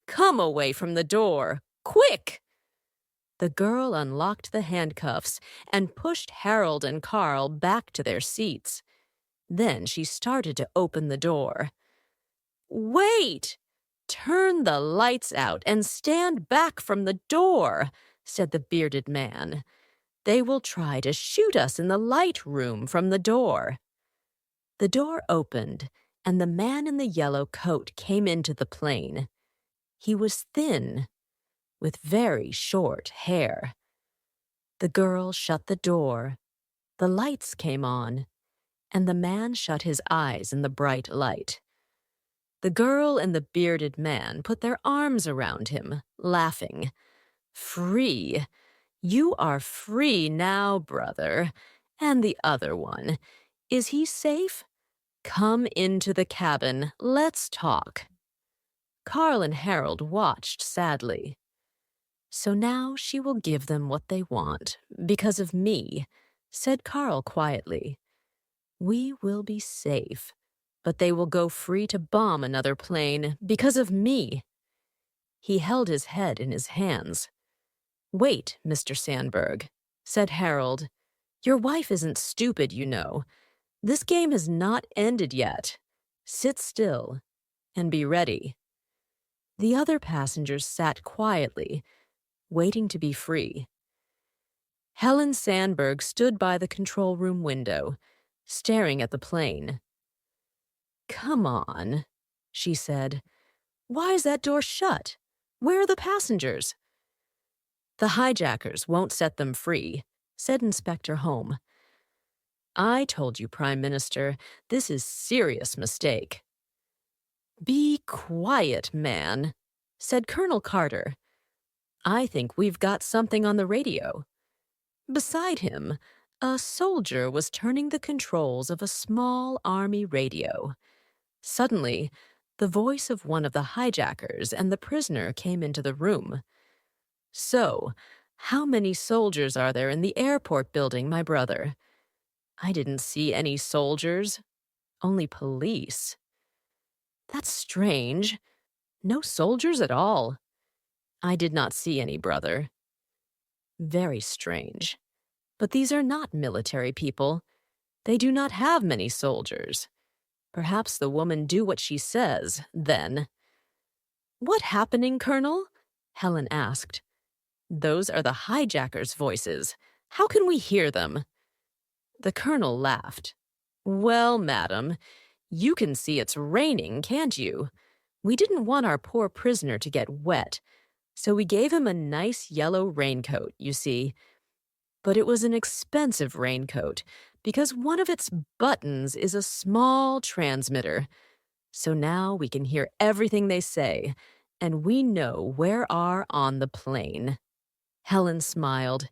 Come away from the door! Quick! The girl unlocked the handcuffs and pushed Harold and Carl back to their seats. Then she started to open the door. Wait! Turn the lights out and stand back from the door, said the bearded man. They will try to shoot us in the light room from the door. The door opened, and the man in the yellow coat came into the plane. He was thin, with very short hair. The girl shut the door. The lights came on, and the man shut his eyes in the bright light. The girl and the bearded man put their arms around him, laughing. Free! You are free now, brother. And the other one. Is he safe? Come into the cabin. Let's talk. Carl and Harold watched sadly. "So now she will give them what they want, because of me," said Carl quietly. "We will be safe, but they will go free to bomb another plane because of me." He held his head in his hands. "Wait, Mr. Sandberg," said Harold. "Your wife isn't stupid, you know. This game has not ended yet. Sit still and be ready." The other passengers sat quietly, waiting to be free. Helen Sandberg stood by the control room window, staring at the plane. "Come on," she said. "Why is that door shut? Where are the passengers?" "The hijackers won't set them free," said Inspector Holm. "I told you, Prime Minister, this is serious mistake." "Be quiet, man," said Colonel Carter. "I think we've got something on the radio." Beside him, a soldier was turning the controls of a small army radio. Suddenly, the voice of one of the hijackers and the prisoner came into the room. "So, how many soldiers are there in the airport building, my brother?" "I didn't see any soldiers, only police." "That's strange. No soldiers at all." "I did not see any, brother." "Very strange. But these are not military people. They do not have many soldiers. Perhaps the woman do what she says, then." "What happening, Colonel?" Helen asked. "Those are the hijackers' voices. How can we hear them?" The colonel laughed. "Well, madam, you can see it's raining, can't you? We didn't want our poor prisoner to get wet, so we gave him a nice yellow raincoat, you see. But it was an expensive raincoat, because one of its buttons is a small transmitter. So now we can hear everything they say, and we know where are on the plane." Helen smiled.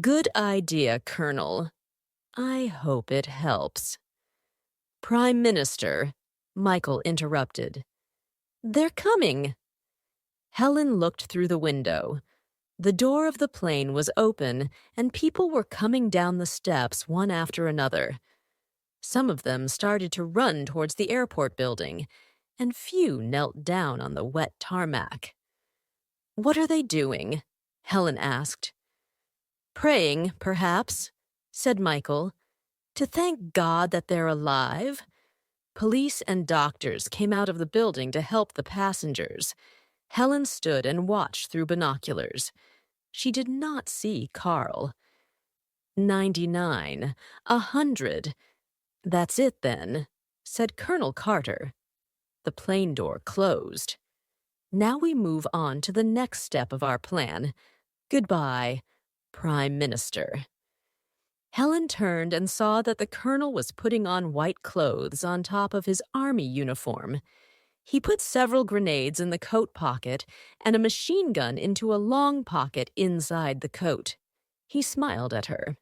"Good idea, Colonel. I hope it helps." "Prime Minister," Michael interrupted. "They're coming." Helen looked through the window. The door of the plane was open, and people were coming down the steps one after another. Some of them started to run towards the airport building, and few knelt down on the wet tarmac. "What are they doing?" Helen asked. "Praying, perhaps," said Michael, "to thank God that they're alive." Police and doctors came out of the building to help the passengers. Helen stood and watched through binoculars. She did not see Carl. 99, 100. "That's it, then," said Colonel Carter. The plane door closed. "Now we move on to the next step of our plan. Goodbye, Prime Minister." Helen turned and saw that the colonel was putting on white clothes on top of his army uniform. He put several grenades in the coat pocket and a machine gun into a long pocket inside the coat. He smiled at her.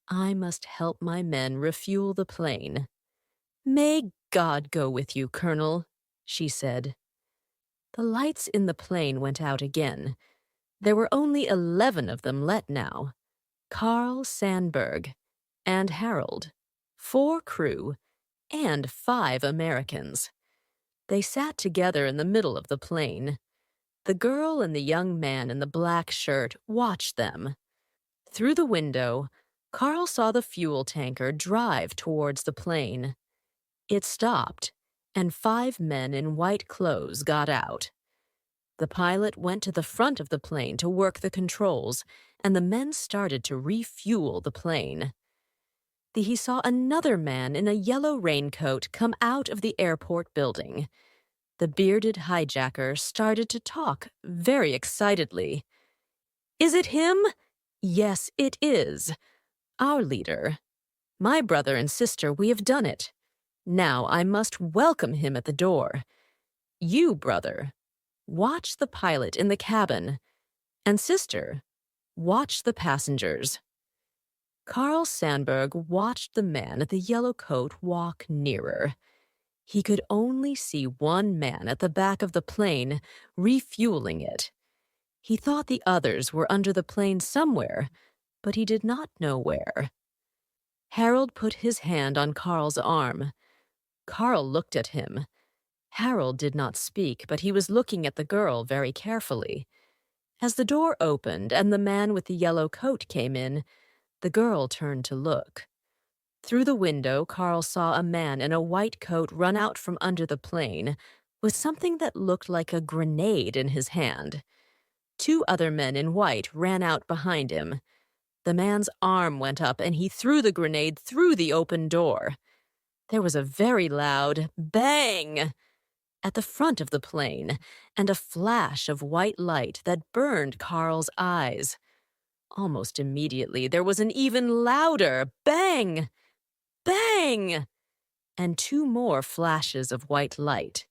"I must help my men refuel the plane." "May God go with you, Colonel," she said. The lights in the plane went out again. There were only 11 of them lit now. Carl Sandberg and Harold, 4 crew, and 5 Americans. They sat together in the middle of the plane. The girl and the young man in the black shirt watched them. Through the window, Carl saw the fuel tanker drive towards the plane. It stopped, and 5 men in white clothes got out. The pilot went to the front of the plane to work the controls, and the men started to refuel the plane. He saw another man in a yellow raincoat come out of the airport building. The bearded hijacker started to talk very excitedly. "Is it him?" "Yes, it is. Our leader. My brother and sister, we have done it. Now I must welcome him at the door. You, brother, watch the pilot in the cabin. And sister, watch the passengers." Carl Sandberg watched the man at the yellow coat walk nearer. He could only see one man at the back of the plane, refueling it. He thought the others were under the plane somewhere, but he did not know where. Harold put his hand on Carl's arm. Carl looked at him. Harold did not speak, but he was looking at the girl very carefully. As the door opened and the man with the yellow coat came in, the girl turned to look. Through the window, Carl saw a man in a white coat run out from under the plane with something that looked like a grenade in his hand. 2 other men in white ran out behind him. The man's arm went up and he threw the grenade through the open door. There was a very loud bang at the front of the plane and a flash of white light that burned Carl's eyes. Almost immediately, there was an even louder bang, bang, and 2 more flashes of white light.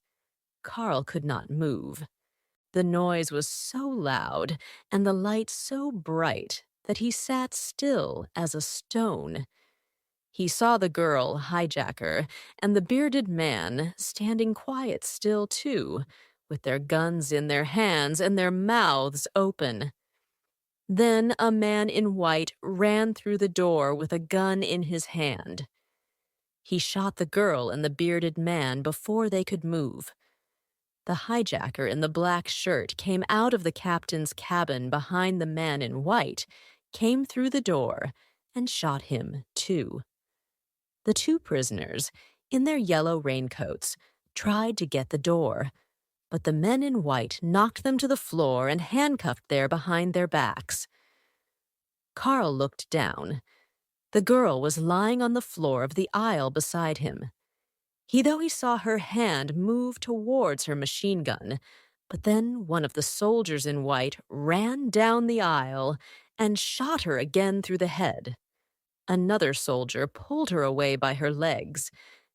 Carl could not move. The noise was so loud and the light so bright that he sat still as a stone. He saw the girl, Hijacker, and the bearded man standing quiet still too, with their guns in their hands and their mouths open. Then a man in white ran through the door with a gun in his hand. He shot the girl and the bearded man before they could move. The hijacker in the black shirt came out of the captain's cabin behind the man in white, came through the door, and shot him too. The 2 prisoners, in their yellow raincoats, tried to get the door, but the men in white knocked them to the floor and handcuffed there behind their backs. Carl looked down. The girl was lying on the floor of the aisle beside him. He saw her hand move towards her machine gun, but then one of the soldiers in white ran down the aisle and shot her again through the head. Another soldier pulled her away by her legs,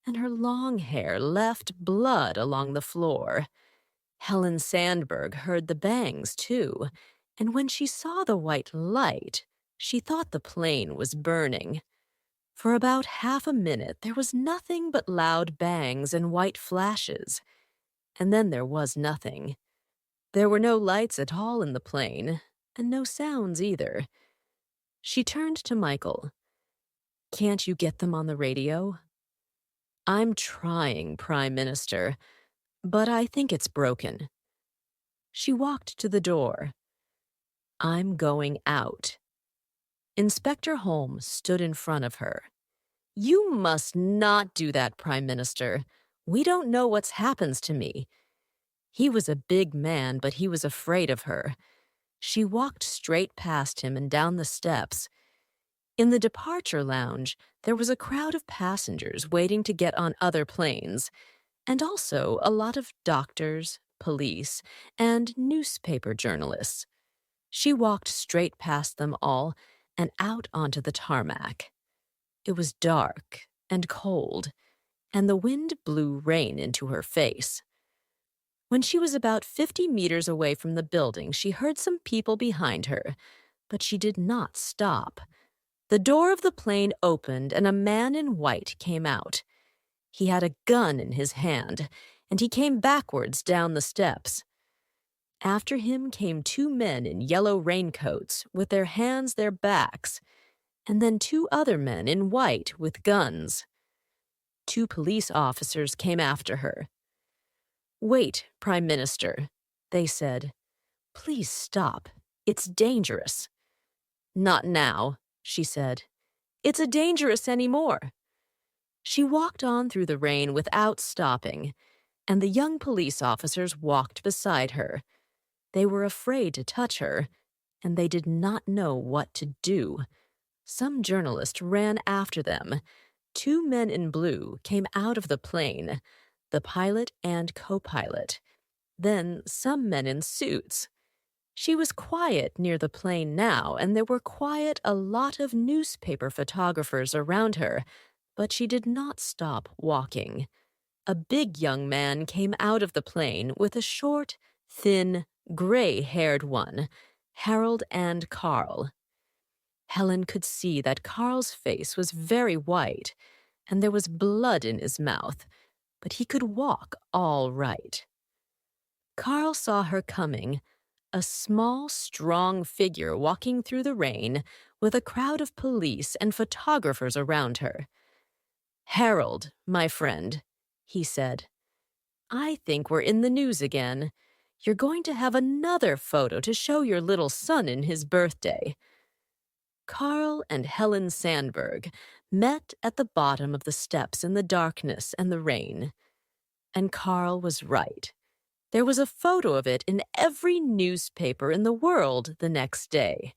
and her long hair left blood along the floor. Helen Sandberg heard the bangs, too, and when she saw the white light, she thought the plane was burning. For about half a minute, there was nothing but loud bangs and white flashes. And then there was nothing. There were no lights at all in the plane, and no sounds either. She turned to Michael. "Can't you get them on the radio?" "I'm trying, Prime Minister, but I think it's broken." She walked to the door. "I'm going out." Inspector Holmes stood in front of her. "You must not do that, Prime Minister. We don't know what happens to me." He was a big man, but he was afraid of her. She walked straight past him and down the steps. In the departure lounge, there was a crowd of passengers waiting to get on other planes, and also a lot of doctors, police, and newspaper journalists. She walked straight past them all and out onto the tarmac. It was dark and cold, and the wind blew rain into her face. When she was about 50 meters away from the building, she heard some people behind her, but she did not stop. The door of the plane opened and a man in white came out. He had a gun in his hand, and he came backwards down the steps. After him came 2 men in yellow raincoats with their hands their backs, and then 2 other men in white with guns. 2 police officers came after her. "Wait, Prime Minister," they said. "Please stop. It's dangerous." "Not now," she said. "It's a dangerous anymore." She walked on through the rain without stopping, and the young police officers walked beside her. They were afraid to touch her, and they did not know what to do. Some journalists ran after them. 2 men in blue came out of the plane, the pilot and co-pilot. Then some men in suits. She was quiet near the plane now, and there were quiet a lot of newspaper photographers around her, but she did not stop walking. A big young man came out of the plane with a short, thin, gray-haired one, Harold and Carl. Helen could see that Carl's face was very white, and there was blood in his mouth, but he could walk all right. Carl saw her coming, a small, strong figure walking through the rain with a crowd of police and photographers around her. "Harold, my friend," he said, "I think we're in the news again. You're going to have another photo to show your little son in his birthday." Carl and Helen Sandberg met at the bottom of the steps in the darkness and the rain. And Carl was right. There was a photo of it in every newspaper in the world the next day.